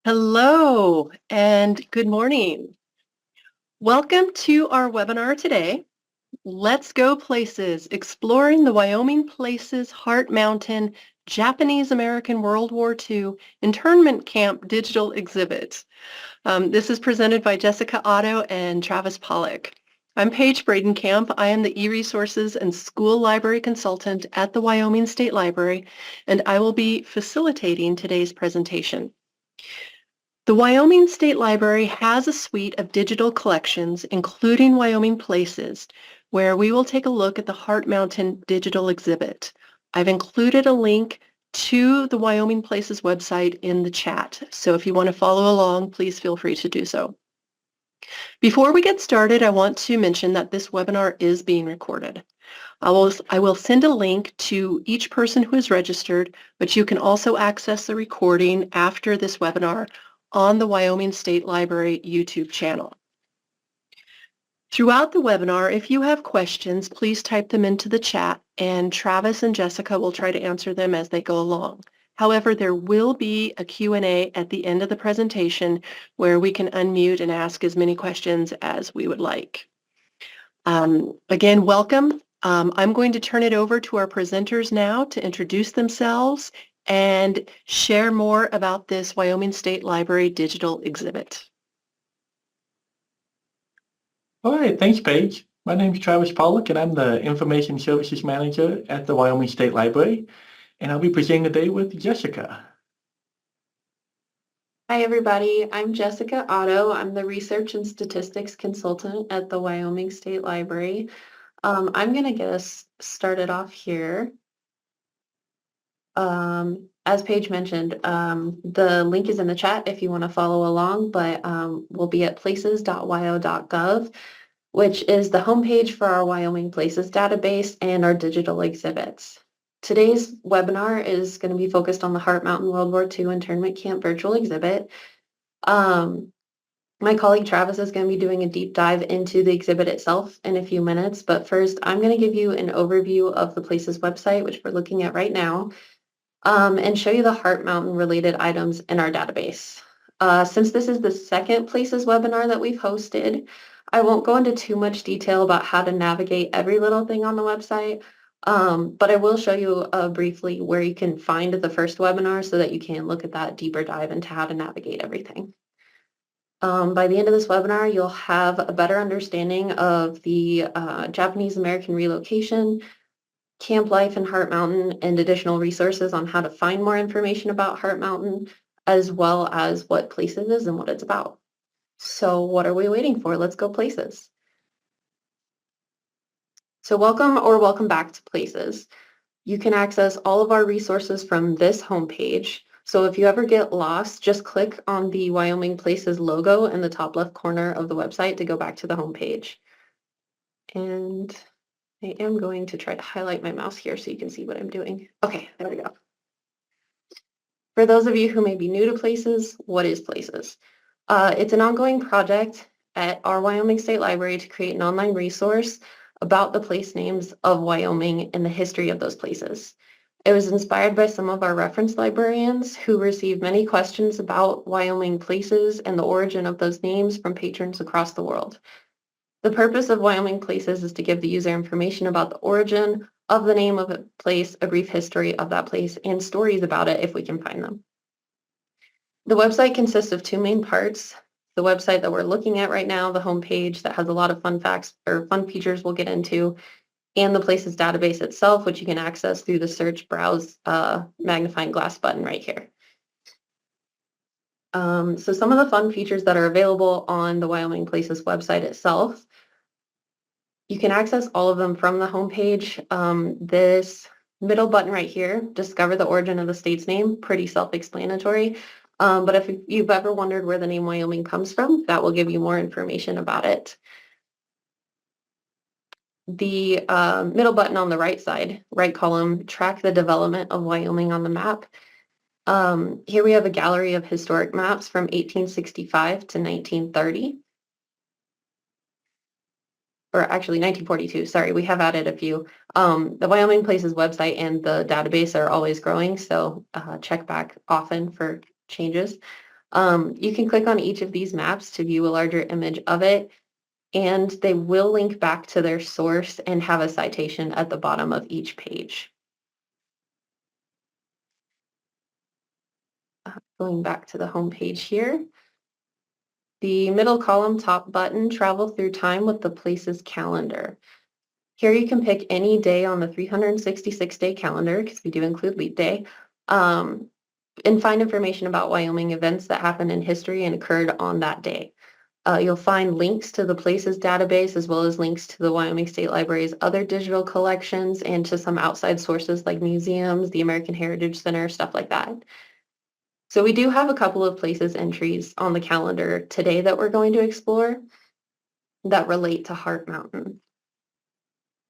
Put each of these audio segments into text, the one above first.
Hello and good morning. Welcome to our webinar today. Let's Go Places, Exploring the Wyoming Places Heart Mountain Japanese American World War II Internment Camp Digital Exhibit. This is presented by Jessica Otto and Travis Pollok. I'm Paige Bredenkamp. I am the e-resources and school library consultant at the Wyoming State Library, and I will be facilitating today's presentation. The Wyoming State Library has a suite of digital collections, including Wyoming Places, where we will take a look at the Heart Mountain digital exhibit. I've included a link to the Wyoming Places website in the chat, so if you want to follow along, please feel free to do so. Before we get started, I want to mention that this webinar is being recorded. I will send a link to each person who is registered, but you can also access the recording after this webinar on the Wyoming State Library YouTube channel. Throughout the webinar, if you have questions, please type them into the chat, and Travis and Jessica will try to answer them as they go along. However, there will be a Q&A at the end of the presentation where we can unmute and ask as many questions as we would like. Again, welcome. I'm going to turn it over to our presenters now to introduce themselves and share more about this Wyoming State Library digital exhibit. All right, thanks, Paige. My name is Travis Pollok, and I'm the Information Services Manager at the Wyoming State Library, and I'll be presenting today with Jessica. Hi, everybody. I'm Jessica Otto. I'm the Research and Statistics Consultant at the Wyoming State Library. I'm going to get us started off here. As Paige mentioned, the link is in the chat if you want to follow along, but we'll be at places.wyo.gov, which is the homepage for our Wyoming Places database and our digital exhibits. Today's webinar is going to be focused on the Heart Mountain World War II Internment Camp virtual exhibit. My colleague Travis is going to be doing a deep dive into the exhibit itself in a few minutes, but first I'm going to give you an overview of the Places website, which we're looking at right now, and show you the Heart Mountain related items in our database. Since this is the second Places webinar that we've hosted, I won't go into too much detail about how to navigate every little thing on the website, but I will show you briefly where you can find the first webinar so that you can look at that deeper dive into how to navigate everything. By the end of this webinar, you'll have a better understanding of the Japanese American Relocation Camp life in Heart Mountain and additional resources on how to find more information about Heart Mountain, as well as what Places is and what it's about. So what are we waiting for? Let's go Places. So welcome back to Places. You can access all of our resources from this homepage. So if you ever get lost, just click on the Wyoming Places logo in the top left corner of the website to go back to the homepage. And I am going to try to highlight my mouse here so you can see what I'm doing. Okay, there we go. For those of you who may be new to Places, what is Places? It's an ongoing project at our Wyoming State Library to create an online resource about the place names of Wyoming and the history of those places. It was inspired by some of our reference librarians who received many questions about Wyoming places and the origin of those names from patrons across the world. The purpose of Wyoming Places is to give the user information about the origin of the name of a place, a brief history of that place, and stories about it if we can find them. The website consists of two main parts. The website that we're looking at right now, the homepage that has a lot of fun facts or fun features we'll get into, and the Places database itself, which you can access through the search browse magnifying glass button right here. So some of the fun features that are available on the Wyoming Places website itself, you can access all of them from the homepage. This middle button right here, discover the origin of the state's name, pretty self-explanatory. But if you've ever wondered where the name Wyoming comes from, that will give you more information about it. The middle button on the right side, right column, track the development of Wyoming on the map. Here we have a gallery of historic maps from 1865 to 1930. Or actually 1942, sorry, we have added a few. The Wyoming Places website and the database are always growing, so check back often for changes. You can click on each of these maps to view a larger image of it, and they will link back to their source and have a citation at the bottom of each page. Going back to the home page here. The middle column top button, travel through time with the places calendar. Here you can pick any day on the 366-day calendar, because we do include leap day, and find information about Wyoming events that happened in history and occurred on that day. You'll find links to the places database, as well as links to the Wyoming State Library's other digital collections and to some outside sources like museums, the American Heritage Center, stuff like that. So we do have a couple of places entries on the calendar today that we're going to explore that relate to Heart Mountain.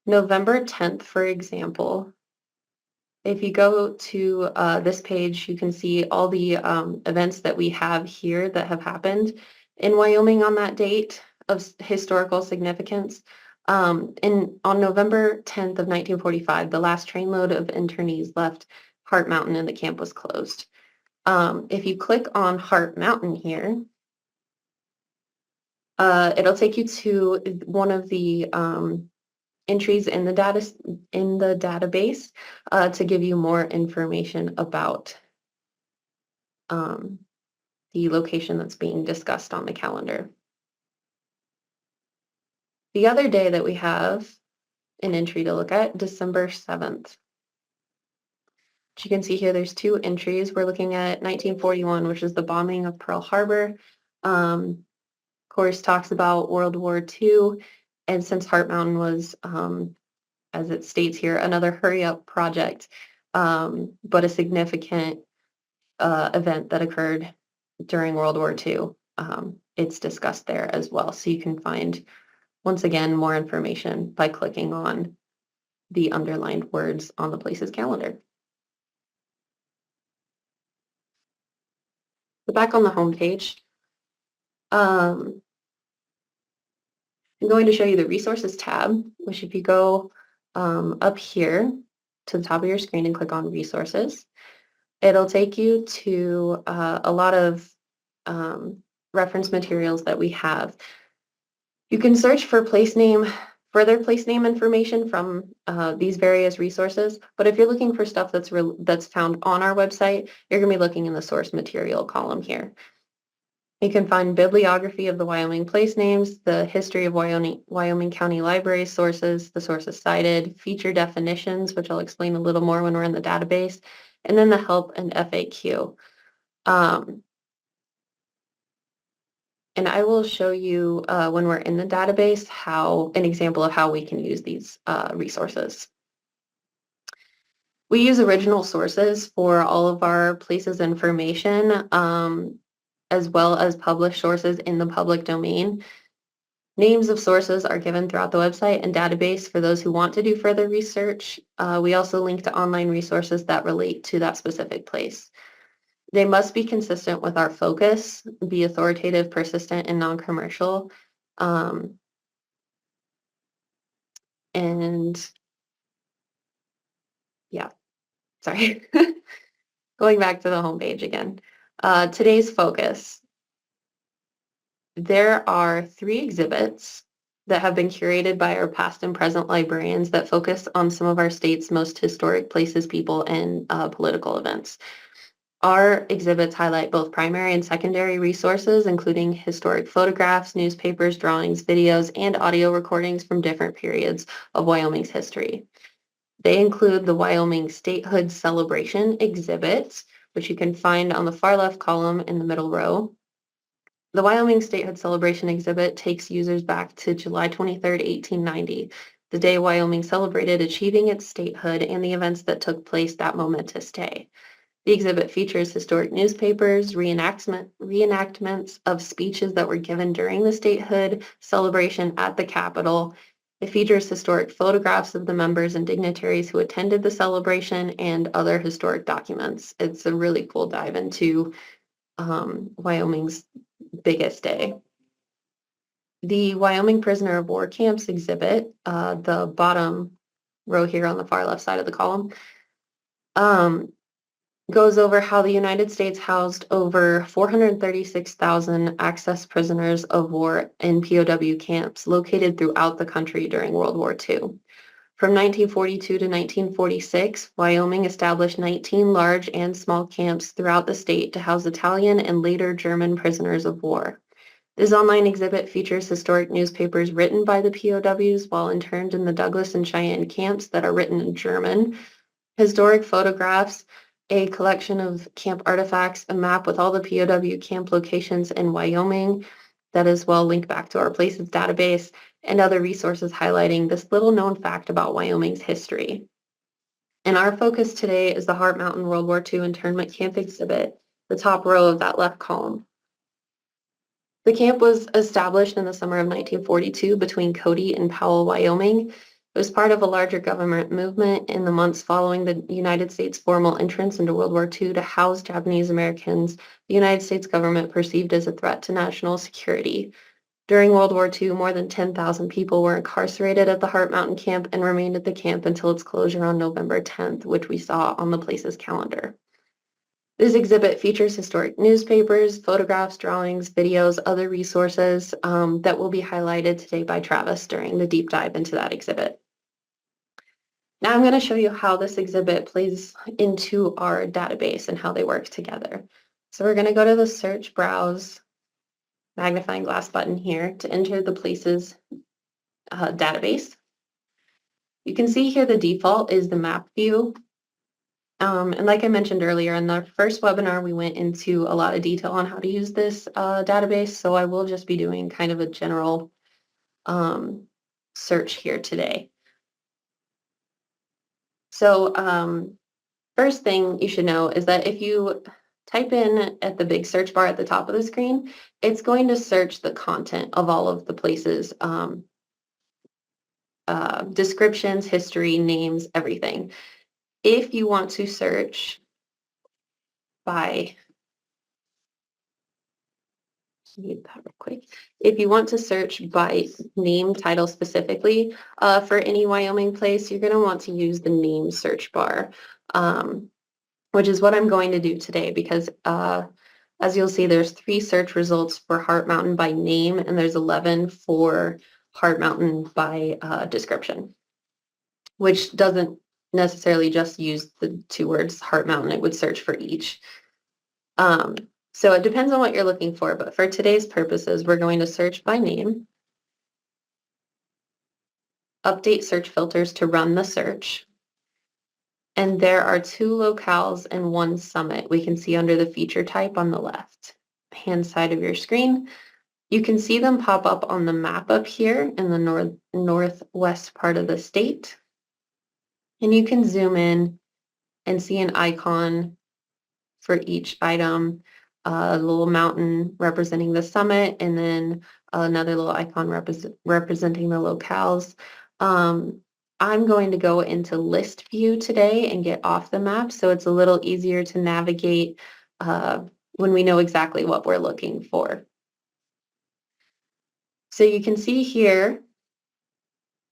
November 10th, for example, if you go to this page, you can see all the events that we have here that have happened in Wyoming on that date of historical significance. On November 10th of 1945, the last trainload of internees left Heart Mountain and the camp was closed. If you click on Heart Mountain here, it'll take you to one of the entries in the database to give you more information about the location that's being discussed on the calendar. The other day that we have an entry to look at, December 7th. As you can see here, there's two entries. We're looking at 1941, which is the bombing of Pearl Harbor. Of course, talks about World War II. And since Heart Mountain was, as it states here, another hurry-up project, but a significant event that occurred during World War II. It's discussed there as well. So you can find, once again, more information by clicking on the underlined words on the places calendar. So back on the home page, I'm going to show you the resources tab, which if you go up here to the top of your screen and click on resources, it'll take you to a lot of reference materials that we have. You can search for further place name information from these various resources, but if you're looking for stuff that's found on our website, you're going to be looking in the source material column here. You can find bibliography of the Wyoming place names, the history of Wyoming County Library sources, the sources cited, feature definitions, which I'll explain a little more when we're in the database, and then the help and FAQ. And I will show you when we're in the database an example of how we can use these resources. We use original sources for all of our places information, as well as published sources in the public domain. Names of sources are given throughout the website and database for those who want to do further research. We also link to online resources that relate to that specific place. They must be consistent with our focus, be authoritative, persistent, and non-commercial. And yeah, sorry. Going back to the homepage again. Today's focus. There are 3 exhibits that have been curated by our past and present librarians that focus on some of our state's most historic places, people, and political events. Our exhibits highlight both primary and secondary resources, including historic photographs, newspapers, drawings, videos, and audio recordings from different periods of Wyoming's history. They include the Wyoming Statehood Celebration exhibit, which you can find on the far left column in the middle row. The Wyoming Statehood Celebration exhibit takes users back to July 23rd, 1890, the day Wyoming celebrated achieving its statehood and the events that took place that momentous day. The exhibit features historic newspapers, reenactments of speeches that were given during the statehood celebration at the Capitol. It features historic photographs of the members and dignitaries who attended the celebration and other historic documents. It's a really cool dive into Wyoming's biggest day. The Wyoming Prisoner of War Camps exhibit, the bottom row here on the far left side of the column, goes over how the United States housed over 436,000 access prisoners of war in POW camps located throughout the country during World War II. From 1942 to 1946, Wyoming established 19 large and small camps throughout the state to house Italian and later German prisoners of war. This online exhibit features historic newspapers written by the POWs while interned in the Douglas and Cheyenne camps that are written in German, historic photographs, a collection of camp artifacts, a map with all the POW camp locations in Wyoming that is well linked back to our places database, and other resources highlighting this little known fact about Wyoming's history. And our focus today is the Heart Mountain World War II Internment Camp exhibit, the top row of that left column. The camp was established in the summer of 1942 between Cody and Powell, Wyoming. It was part of a larger government movement in the months following the United States' formal entrance into World War II to house Japanese Americans the United States government perceived as a threat to national security. During World War II, more than 10,000 people were incarcerated at the Heart Mountain Camp and remained at the camp until its closure on November 10th, which we saw on the place's calendar. This exhibit features historic newspapers, photographs, drawings, videos, other resources that will be highlighted today by Travis during the deep dive into that exhibit. Now I'm going to show you how this exhibit plays into our database and how they work together. So we're going to go to the search, browse, magnifying glass button here to enter the places database. You can see here the default is the map view. And like I mentioned earlier, in the first webinar, we went into a lot of detail on how to use this database. So I will just be doing kind of a general search here today. So first thing you should know is that if you type in at the big search bar at the top of the screen, it's going to search the content of all of the places, descriptions, history, names, everything. If you want to search by, need that real quick. If you want to search by name title specifically for any Wyoming place, you're going to want to use the name search bar, which is what I'm going to do today because as you'll see, there's 3 search results for Heart Mountain by name, and there's 11 for Heart Mountain by description, which doesn't necessarily just use the 2 words Heart Mountain. It would search for each. So it depends on what you're looking for, but for today's purposes, we're going to search by name, update search filters to run the search, and there are 2 locales and 1 summit we can see under the feature type on the left hand side of your screen. You can see them pop up on the map up here in the northwest part of the state. And you can zoom in and see an icon for each item, a little mountain representing the summit, and then another little icon representing the locales. I'm going to go into list view today and get off the map, so it's a little easier to navigate when we know exactly what we're looking for. So you can see here,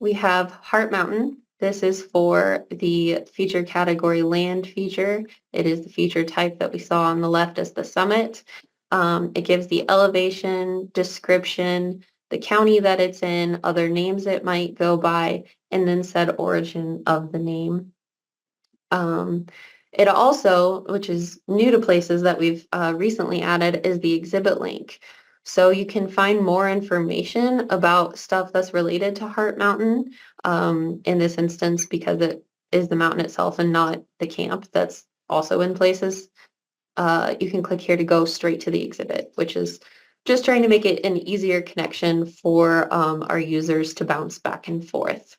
we have Heart Mountain. This is for the feature category land feature. It is the feature type that we saw on the left as the summit. It gives the elevation, description, the county that it's in, other names it might go by, and then said origin of the name. It also, which is new to places that we've recently added, is the exhibit link. So you can find more information about stuff that's related to Heart Mountain in this instance because it is the mountain itself and not the camp that's also in places. You can click here to go straight to the exhibit, which is just trying to make it an easier connection for our users to bounce back and forth.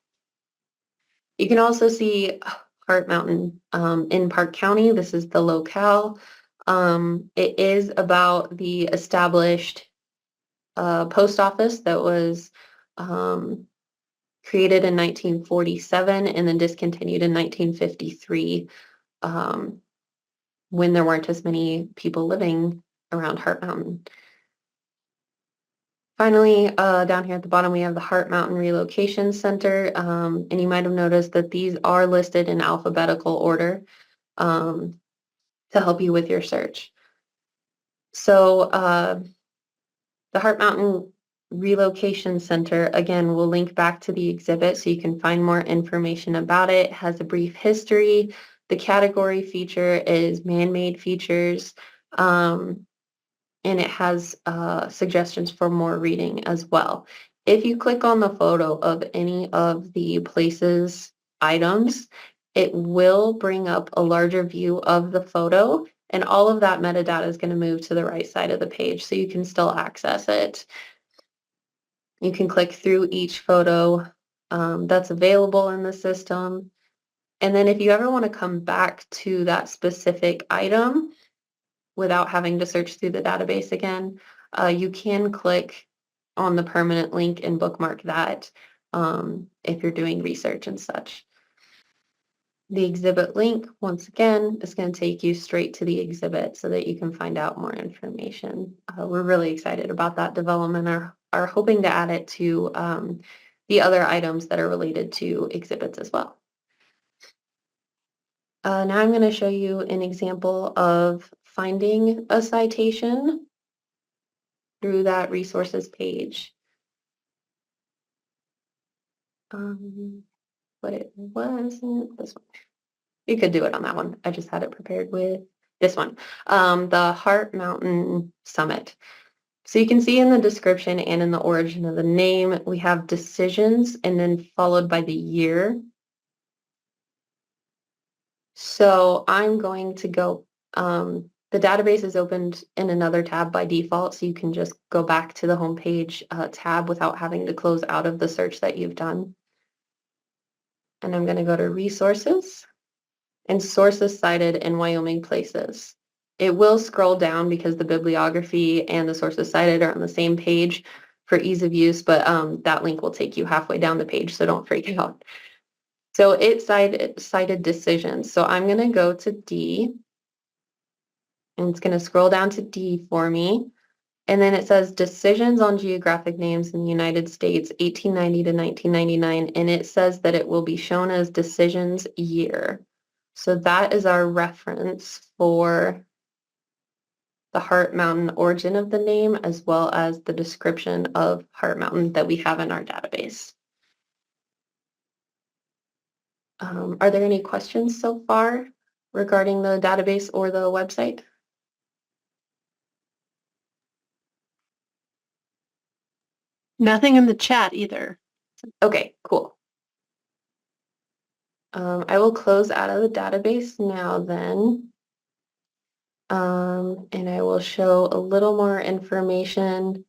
You can also see Heart Mountain in Park County. This is the locale. It is about the established post office that was created in 1947 and then discontinued in 1953 when there weren't as many people living around Heart Mountain. Finally, down here at the bottom, we have the Heart Mountain Relocation Center, and you might have noticed that these are listed in alphabetical order. to help you with your search. So the Heart Mountain Relocation Center, again, will link back to the exhibit so you can find more information about it. It has a brief history. The category feature is man-made features, and it has suggestions for more reading as well. If you click on the photo of any of the places items, it will bring up a larger view of the photo, and all of that metadata is going to move to the right side of the page so you can still access it. You can click through each photo that's available in the system. And then if you ever want to come back to that specific item without having to search through the database again, you can click on the permanent link and bookmark that if you're doing research and such. The exhibit link, once again, is going to take you straight to the exhibit so that you can find out more information. We're really excited about that development, are hoping to add it to the other items that are related to exhibits as well. Now I'm going to show you an example of finding a citation through that resources page. But it wasn't this one. You could do it on that one. I just had it prepared with this one, the Heart Mountain Summit. So you can see in the description and in the origin of the name, we have decisions and then followed by the year. So I'm going to go, the database is opened in another tab by default, so you can just go back to the homepage tab without having to close out of the search that you've done. And I'm going to go to resources and sources cited in Wyoming places. It will scroll down because the bibliography and the sources cited are on the same page for ease of use, but that link will take you halfway down the page, so don't freak out. So it cited decisions. So I'm going to go to D, and it's going to scroll down to D for me. And then it says decisions on geographic names in the United States, 1890 to 1999. And it says that it will be shown as decisions year. So that is our reference for the Heart Mountain origin of the name, as well as the description of Heart Mountain that we have in our database. Are there any questions so far regarding the database or the website? Nothing in the chat either. Okay, cool. I will close out of the database now then. And I will show a little more information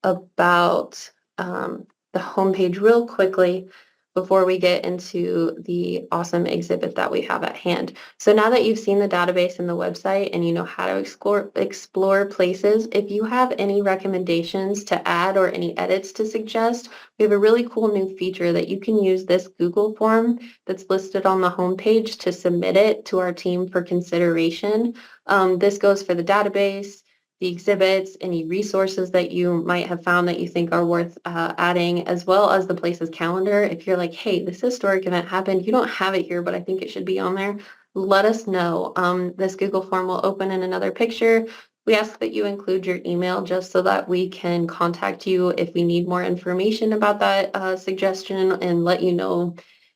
about the homepage real quickly before we get into the awesome exhibit that we have at hand. So now that you've seen the database and the website and you know how to explore places, if you have any recommendations to add or any edits to suggest, we have a really cool new feature that you can use this Google form that's listed on the homepage to submit it to our team for consideration. This goes for the database, the exhibits, any resources that you might have found that you think are worth adding, as well as the places calendar. If you're like, hey, this historic event happened, you don't have it here, but I think it should be on there, let us know. This Google form will open in another picture. We ask that you include your email just so that we can contact you if we need more information about that suggestion and let you know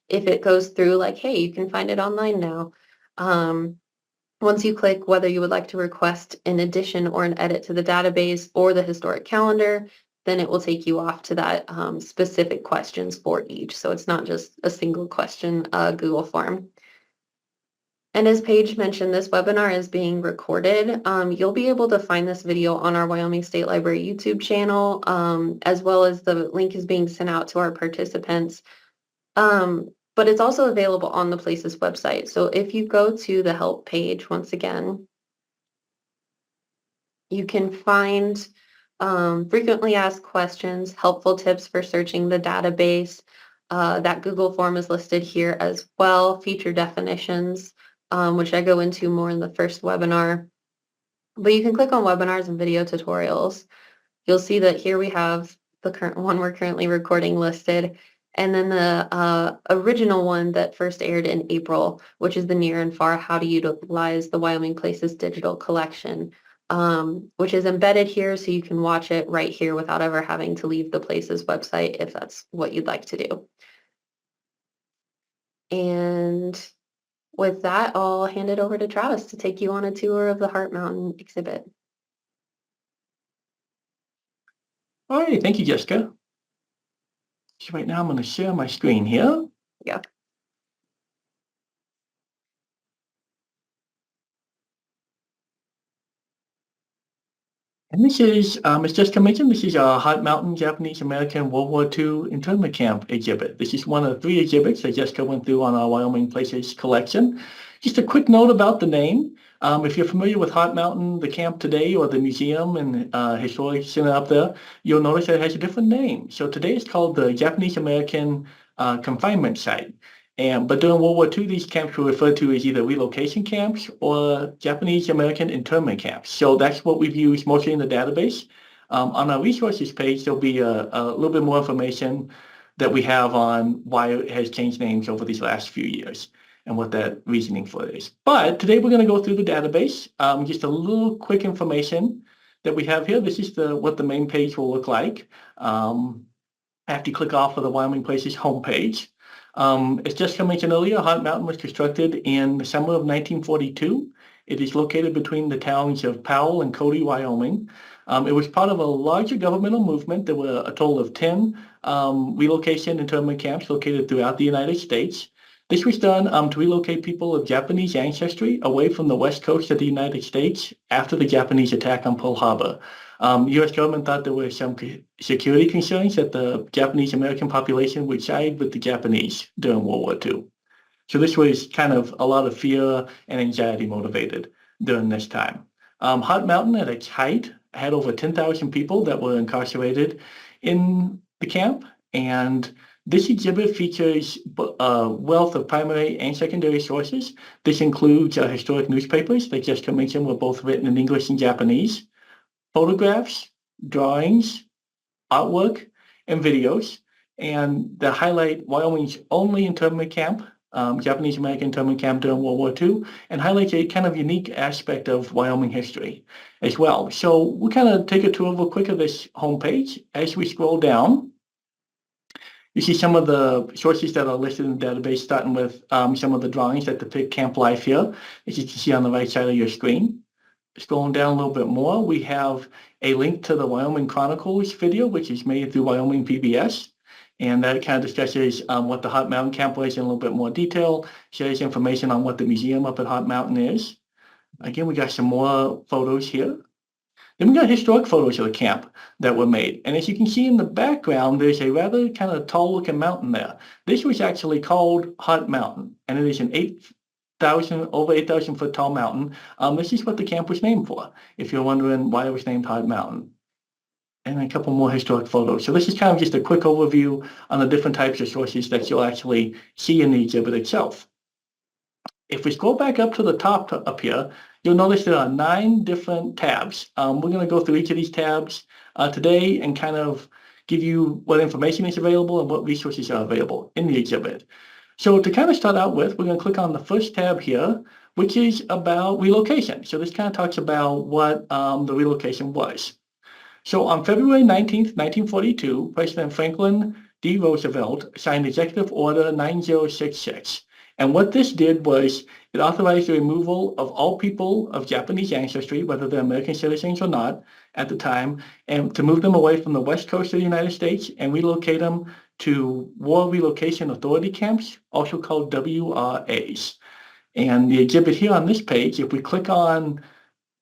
if it goes through, like, hey, you can find it online now. Once you click whether you would like to request an addition or an edit to the database or the historic calendar, then it will take you off to that specific questions for each. So it's not just a single question Google form. And as Paige mentioned, this webinar is being recorded. You'll be able to find this video on our Wyoming State Library YouTube channel, as well as the link is being sent out to our participants. But it's also available on the Places website. So if you go to the help page, once again, you can find frequently asked questions, helpful tips for searching the database. That Google form is listed here as well, feature definitions, which I go into more in the first webinar. But you can click on webinars and video tutorials. You'll see that here we have the current one we're currently recording listed. And then the original one that first aired in April, which is the Near and Far How to Utilize the Wyoming Places Digital Collection, which is embedded here so you can watch it right here without ever having to leave the Places website if that's what you'd like to do. And with that, I'll hand it over to Travis to take you on a tour of the Heart Mountain exhibit. All right, thank you, Jessica. So right now I'm going to share my screen here. Yeah. And this is, as Jessica mentioned, this is a Heart Mountain Japanese American World War II Internment Camp exhibit. This is one of 3 exhibits that Jessica went through on our Wyoming Places collection. Just a quick note about the name. If you're familiar with Heart Mountain, the camp today, or the museum and historic center up there, you'll notice that it has a different name. So today it's called the Japanese American Confinement Site. But during World War II, these camps were referred to as either relocation camps or Japanese American internment camps. So that's what we've used mostly in the database. On our resources page, there'll be a little bit more information that we have on why it has changed names over these last few years and what that reasoning for it is. But today we're going to go through the database. Just a little quick information that we have here. This is what the main page will look like after you click off of the Wyoming Places homepage. As Jessica mentioned earlier, Heart Mountain was constructed in the summer of 1942. It is located between the towns of Powell and Cody, Wyoming. It was part of a larger governmental movement. There were a total of 10 relocation internment camps located throughout the United States. This was done to relocate people of Japanese ancestry away from the west coast of the United States after the Japanese attack on Pearl Harbor. U.S. government thought there were some security concerns that the Japanese American population would side with the Japanese during World War II. So this was kind of a lot of fear and anxiety motivated during this time. Heart Mountain at its height had over 10,000 people that were incarcerated in the camp, and this exhibit features a wealth of primary and secondary sources. This includes historic newspapers that Jessica mentioned were both written in English and Japanese, photographs, drawings, artwork, and videos, and that highlight Wyoming's only internment camp, Japanese American internment camp during World War II, and highlights a kind of unique aspect of Wyoming history as well. So we'll kind of take a tour real quick of this homepage. As we scroll down, you see some of the sources that are listed in the database, starting with some of the drawings that depict camp life here, as you can see on the right side of your screen. Scrolling down a little bit more, we have a link to the Wyoming Chronicles video, which is made through Wyoming PBS. And that kind of discusses what the Heart Mountain Camp was in a little bit more detail, shares information on what the museum up at Heart Mountain is. Again, we got some more photos here. Then we got historic photos of the camp that were made. And as you can see in the background, there's a rather kind of tall looking mountain there. This was actually called Heart Mountain, and it is an over 8,000 foot tall mountain. This is what the camp was named for, if you're wondering why it was named Heart Mountain. And a couple more historic photos. So this is kind of just a quick overview on the different types of sources that you'll actually see in the exhibit itself. If we scroll back up to the top up here, you'll notice there are 9 different tabs. We're going to go through each of these tabs today and kind of give you what information is available and what resources are available in the exhibit. So to kind of start out with, we're going to click on the first tab here, which is about relocation. So this kind of talks about what the relocation was. So on February 19th, 1942, President Franklin D. Roosevelt signed Executive Order 9066. And what this did was it authorized the removal of all people of Japanese ancestry, whether they're American citizens or not at the time, and to move them away from the west coast of the United States and relocate them to War Relocation Authority camps, also called WRAs. And the exhibit here on this page, if we click on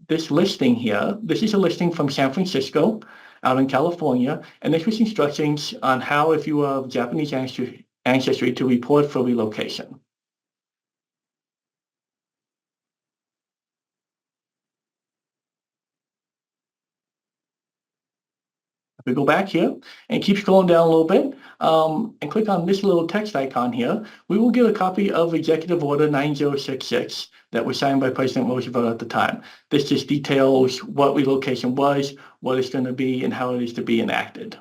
this listing here, this is a listing from San Francisco out in California, and this was instructions on how, if you are of Japanese ancestry, to report for relocation. If we go back here and keep scrolling down a little bit and click on this little text icon here, we will get a copy of Executive Order 9066 that was signed by President Roosevelt at the time. This just details what relocation was, what it's going to be, and how it is to be enacted.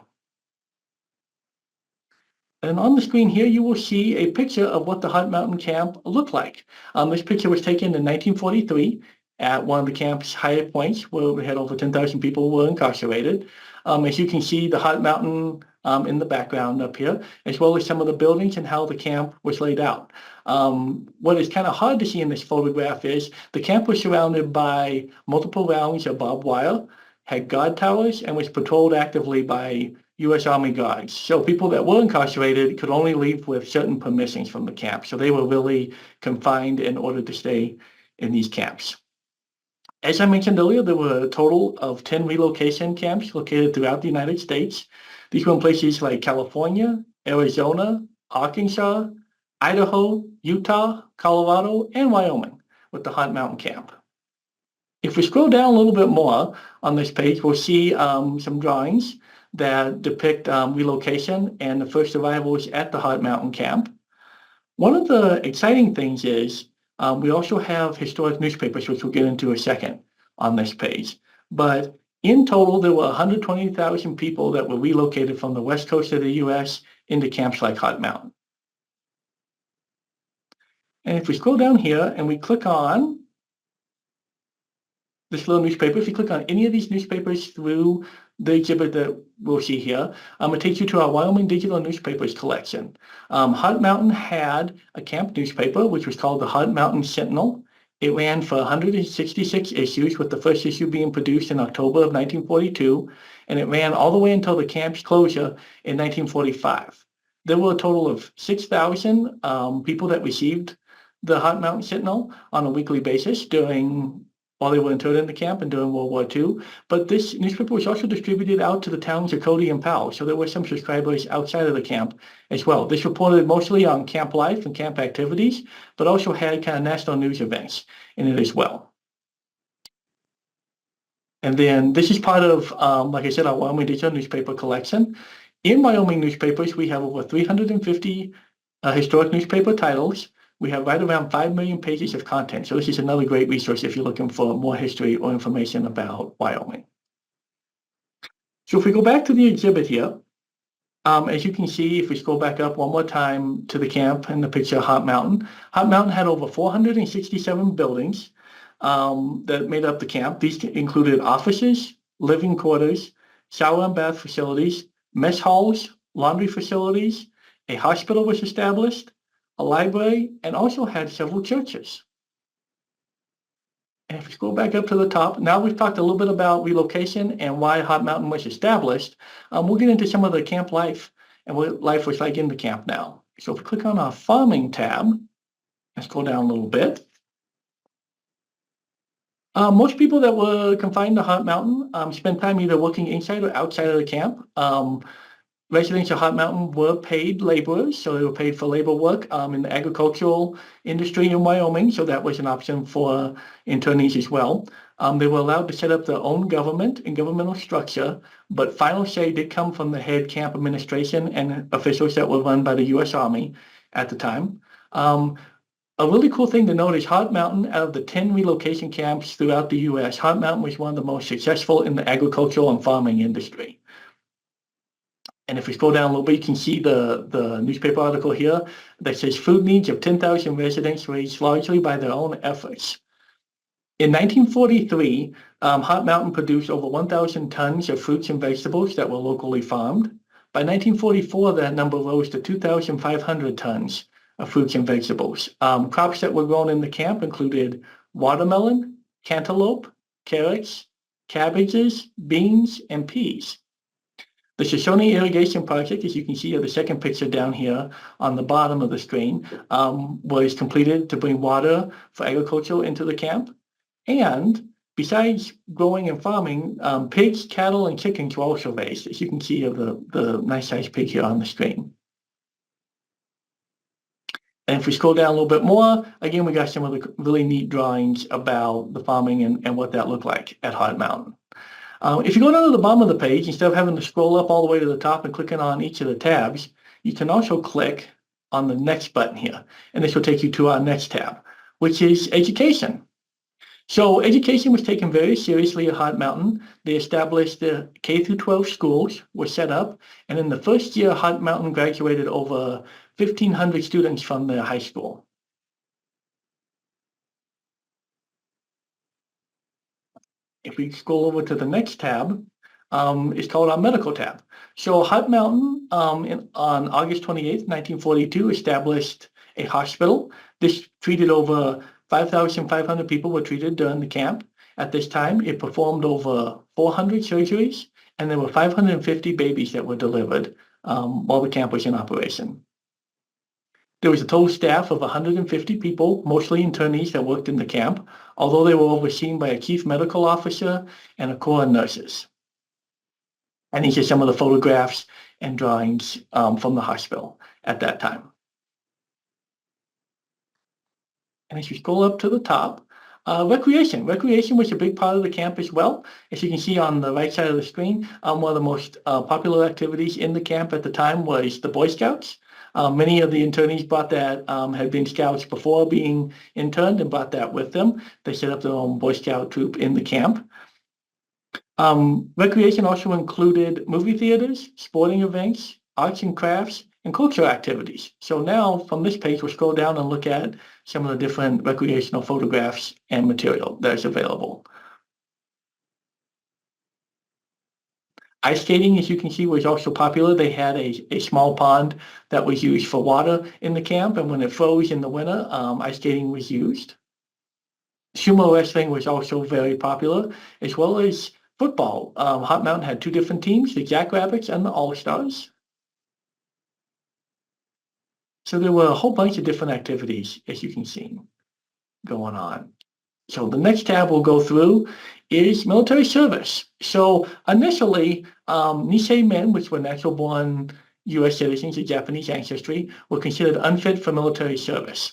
And on the screen here, you will see a picture of what the Heart Mountain Camp looked like. This picture was taken in 1943 at one of the camp's higher points where we had over 10,000 people who were incarcerated. As you can see, the Heart Mountain in the background up here, as well as some of the buildings and how the camp was laid out. What is kind of hard to see in this photograph is the camp was surrounded by multiple rounds of barbed wire, had guard towers, and was patrolled actively by U.S. Army guards. So people that were incarcerated could only leave with certain permissions from the camp. So they were really confined in order to stay in these camps. As I mentioned earlier, there were a total of 10 relocation camps located throughout the United States. These were in places like California, Arizona, Arkansas, Idaho, Utah, Colorado, and Wyoming with the Heart Mountain Camp. If we scroll down a little bit more on this page, we'll see some drawings that depict relocation and the first arrivals at the Heart Mountain Camp. One of the exciting things is we also have historic newspapers, which we'll get into in a second on this page. But in total, there were 120,000 people that were relocated from the west coast of the U.S. into camps like Heart Mountain. And if we scroll down here and we click on this little newspaper, if you click on any of these newspapers through the exhibit that we'll see here, it takes you to our Wyoming Digital Newspapers collection. Heart Mountain had a camp newspaper, which was called the Heart Mountain Sentinel. It ran for 166 issues, with the first issue being produced in October of 1942, and it ran all the way until the camp's closure in 1945. There were a total of 6,000 people that received the Heart Mountain Sentinel on a weekly basis while they were interned in the camp and during World War II. But this newspaper was also distributed out to the towns of Cody and Powell, so there were some subscribers outside of the camp as well. This reported mostly on camp life and camp activities, but also had kind of national news events in it as well. And then this is part of, like I said, our Wyoming Digital Newspaper collection. In Wyoming newspapers, we have over 350 historic newspaper titles. We have right around 5 million pages of content. So this is another great resource if you're looking for more history or information about Wyoming. So if we go back to the exhibit here, as you can see, if we scroll back up one more time to the camp in the picture of Heart Mountain had over 467 buildings that made up the camp. These included offices, living quarters, shower and bath facilities, mess halls, laundry facilities, a hospital was established, a library, and also had several churches. And if we scroll back up to the top, now we've talked a little bit about relocation and why Heart Mountain was established. We'll get into some of the camp life and what life was like in the camp now. So if we click on our farming tab and scroll down a little bit, most people that were confined to Heart Mountain spent time either working inside or outside of the camp. Residents of Heart Mountain were paid laborers, so they were paid for labor work in the agricultural industry in Wyoming, so that was an option for internees as well. They were allowed to set up their own government and governmental structure, but final say did come from the head camp administration and officials that were run by the U.S. Army at the time. A really cool thing to note is Heart Mountain, out of the 10 relocation camps throughout the U.S., Heart Mountain was one of the most successful in the agricultural and farming industry. And if we scroll down a little bit, you can see the newspaper article here that says food needs of 10,000 residents raised largely by their own efforts. In 1943, Heart Mountain produced over 1,000 tons of fruits and vegetables that were locally farmed. By 1944, that number rose to 2,500 tons of fruits and vegetables. Crops that were grown in the camp included watermelon, cantaloupe, carrots, cabbages, beans, and peas. The Shoshone Irrigation Project, as you can see in the second picture down here on the bottom of the screen, was completed to bring water for agriculture into the camp. And besides growing and farming, pigs, cattle, and chickens were also raised, as you can see of the nice sized pig here on the screen. And if we scroll down a little bit more, again, we got some of the really neat drawings about the farming and what that looked like at Heart Mountain. If you go down to the bottom of the page, instead of having to scroll up all the way to the top and clicking on each of the tabs, you can also click on the next button here. And this will take you to our next tab, which is education. So education was taken very seriously at Heart Mountain. They established the K through 12 schools were set up, and in the first year, Heart Mountain graduated over 1,500 students from their high school. If we scroll over to the next tab, it's called our medical tab. So Heart Mountain, on August 28th, 1942, established a hospital. This treated over 5,500 people were treated during the camp. At this time, it performed over 400 surgeries, and there were 550 babies that were delivered while the camp was in operation. There was a total staff of 150 people, mostly internees that worked in the camp, although they were overseen by a chief medical officer and a corps of nurses. And these are some of the photographs and drawings from the hospital at that time. And as you scroll up to the top, recreation. Recreation was a big part of the camp as well. As you can see on the right side of the screen, one of the most popular activities in the camp at the time was the Boy Scouts. Many of the internees brought that, had been scouts before being interned and brought that with them. They set up their own Boy Scout troop in the camp. Recreation also included movie theaters, sporting events, arts and crafts, and cultural activities. So now from this page, we'll scroll down and look at some of the different recreational photographs and material that is available. Ice skating, as you can see, was also popular. They had a small pond that was used for water in the camp, and when it froze in the winter, ice skating was used. Sumo wrestling was also very popular, as well as football. Heart Mountain had two different teams, the Jackrabbits and the All-Stars. So there were a whole bunch of different activities, as you can see, going on. So the next tab we'll go through is military service. So initially, Nisei men, which were natural-born U.S. citizens of Japanese ancestry, were considered unfit for military service.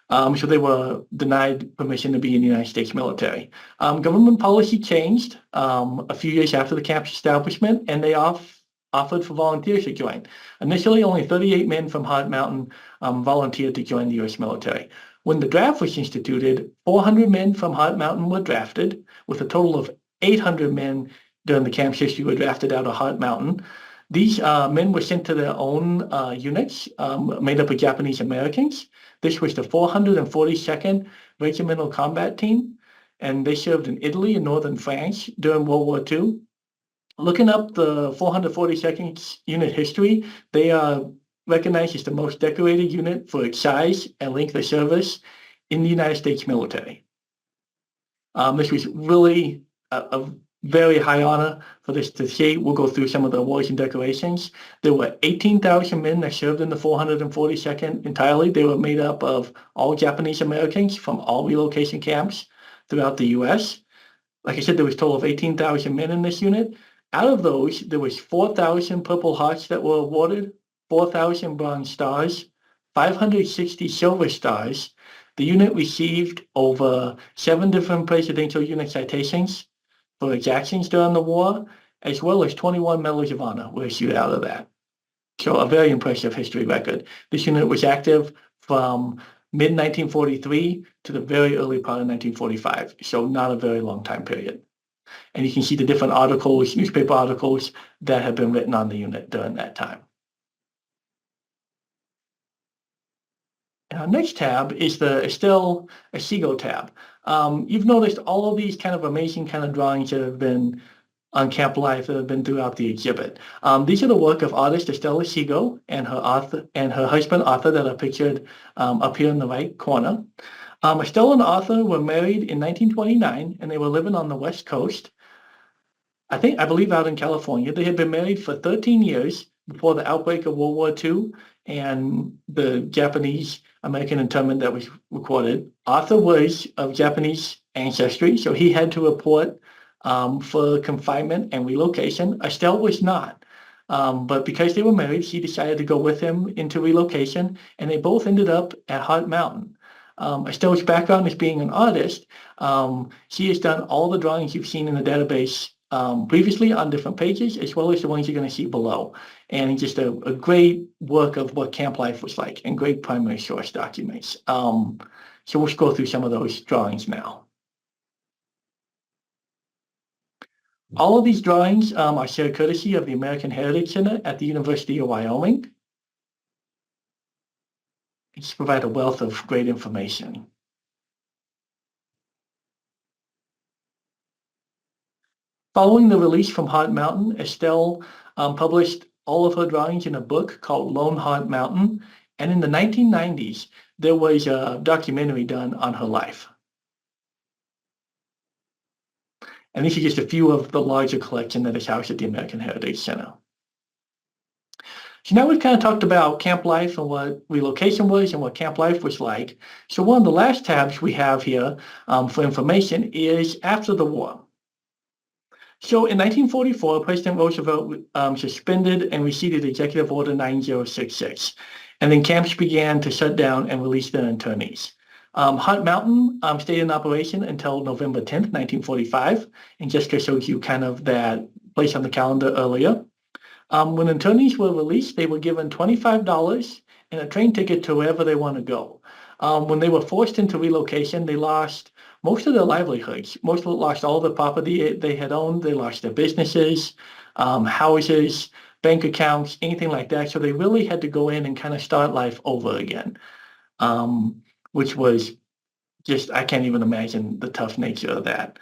So they were denied permission to be in the United States military. Government policy changed a few years after the camp's establishment, and they offered for volunteers to join. Initially, only 38 men from Heart Mountain volunteered to join the U.S. military. When the draft was instituted, 400 men from Heart Mountain were drafted, with a total of 800 men during the camp's history were drafted out of Heart Mountain. These men were sent to their own units made up of Japanese Americans. This was the 442nd Regimental Combat Team, and they served in Italy and northern France during World War II. Looking up the 442nd unit history, they are recognized as the most decorated unit for its size and length of service in the United States military. This was really a very high honor for this to see. We'll go through some of the awards and decorations. There were 18,000 men that served in the 442nd entirely. They were made up of all Japanese Americans from all relocation camps throughout the U.S. Like I said, there was a total of 18,000 men in this unit. Out of those, there was 4,000 Purple Hearts that were awarded, 4,000 Bronze Stars, 560 Silver Stars. The unit received over 7 different Presidential Unit citations for its actions during the war, as well as 21 Medals of Honor were issued out of that. So a very impressive history record. This unit was active from mid-1943 to the very early part of 1945, so not a very long time period. And you can see the different articles, newspaper articles that have been written on the unit during that time. And our next tab is the Estelle Asigo tab. You've noticed all of these kind of amazing kind of drawings that have been on Camp Life that have been throughout the exhibit. These are the work of artist Estelle Asigo and her husband Otto that are pictured up here in the right corner. Estelle and Otto were married in 1929, and they were living on the West Coast. I believe out in California. They had been married for 13 years before the outbreak of World War II and the Japanese American internment that was recorded. Otto was of Japanese ancestry, so he had to report for confinement and relocation. Estelle was not. But because they were married, she decided to go with him into relocation, and they both ended up at Heart Mountain. Estelle's background is being an artist. She has done all the drawings you've seen in the database previously on different pages, as well as the ones you're going to see below. And just a great work of what camp life was like and great primary source documents. So we'll go through some of those drawings now. All of these drawings are shared courtesy of the American Heritage Center at the University of Wyoming. It's provide a wealth of great information. Following the release from Heart Mountain, Estelle published all of her drawings in a book called Lone Heart Mountain. And in the 1990s, there was a documentary done on her life. And these are just a few of the larger collection that is housed at the American Heritage Center. So now we've kind of talked about camp life and what relocation was and what camp life was like. So one of the last tabs we have here for information is after the war. So in 1944, President Roosevelt suspended and rescinded Executive Order 9066. And then camps began to shut down and release their internees. Heart Mountain stayed in operation until November 10th, 1945. And Jessica showed you kind of that place on the calendar earlier. When internees were released, they were given $25 and a train ticket to wherever they want to go. When they were forced into relocation, they lost most of their livelihoods. Most of them lost all the property they had owned. They lost their businesses, houses, bank accounts, anything like that. So they really had to go in and kind of start life over again, which was just, I can't even imagine the tough nature of that.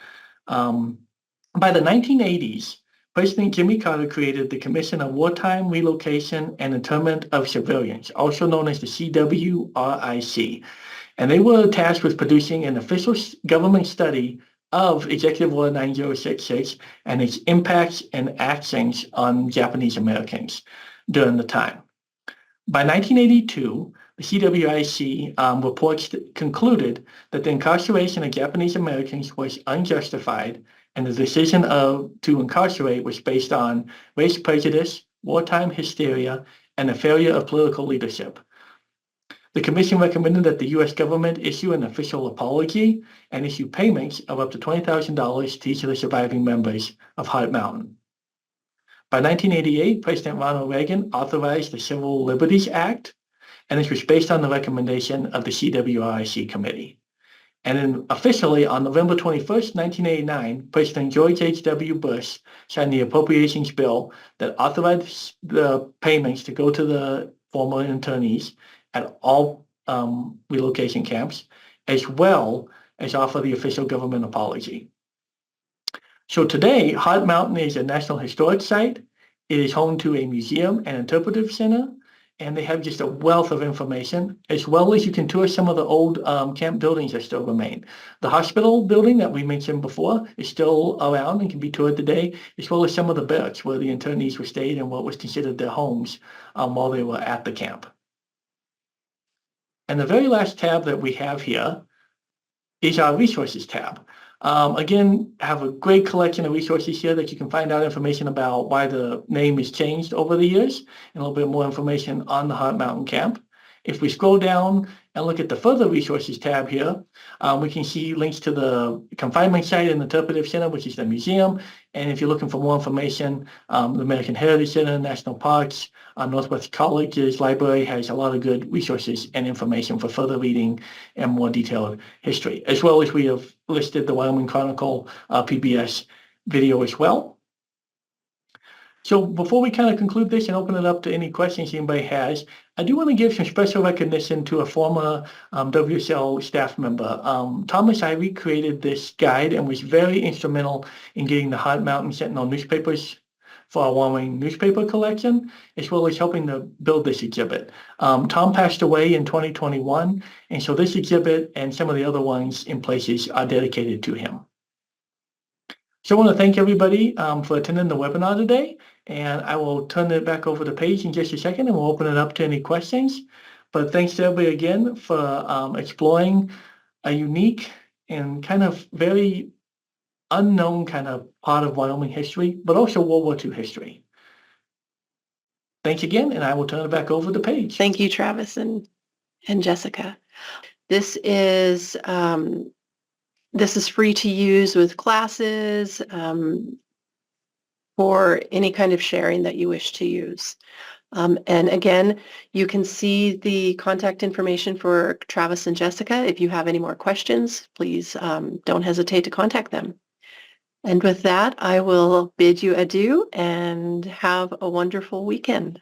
By the 1980s, President Jimmy Carter created the Commission on Wartime Relocation and Internment of Civilians, also known as the CWRIC. And they were tasked with producing an official government study of Executive Order 9066 and its impacts and actions on Japanese Americans during the time. By 1982, the CWIC reports concluded that the incarceration of Japanese Americans was unjustified, and the decision to incarcerate was based on race prejudice, wartime hysteria, and a failure of political leadership. The commission recommended that the U.S. government issue an official apology and issue payments of up to $20,000 to each of the surviving members of Heart Mountain. By 1988, President Ronald Reagan authorized the Civil Liberties Act, and this was based on the recommendation of the CWRIC committee. And then officially on November 21st, 1989, President George H.W. Bush signed the appropriations bill that authorized the payments to go to the former internees at all relocation camps, as well as offer the official government apology. So today, Heart Mountain is a National Historic Site. It is home to a museum and interpretive center, and they have just a wealth of information, as well as you can tour some of the old camp buildings that still remain. The hospital building that we mentioned before is still around and can be toured today, as well as some of the barracks where the internees were stayed and what was considered their homes while they were at the camp. And the very last tab that we have here is our resources tab. Again, have a great collection of resources here that you can find out information about why the name is changed over the years and a little bit more information on the Heart Mountain Camp. If we scroll down and look at the further resources tab here, we can see links to the confinement site and interpretive center, which is the museum. And if you're looking for more information, the American Heritage Center, National Parks, Northwest College's library has a lot of good resources and information for further reading and more detailed history, as well as we have listed the Wyoming Chronicle PBS video as well. So before we kind of conclude this and open it up to any questions anybody has, I do want to give some special recognition to a former WSL staff member. Thomas Ivey created this guide and was very instrumental in getting the Heart Mountain Sentinel newspapers for our Wyoming newspaper collection, as well as helping to build this exhibit. Tom passed away in 2021, and so this exhibit and some of the other ones in places are dedicated to him. So I want to thank everybody for attending the webinar today, and I will turn it back over to Paige in just a second, and we'll open it up to any questions. But thanks to everybody again for exploring a unique and kind of very unknown kind of part of Wyoming history, but also World War II history. Thanks again, and I will turn it back over to Paige. Thank you, Travis and Jessica. This is free to use with classes for any kind of sharing that you wish to use. And again, you can see the contact information for Travis and Jessica. If you have any more questions, please don't hesitate to contact them. And with that, I will bid you adieu and have a wonderful weekend.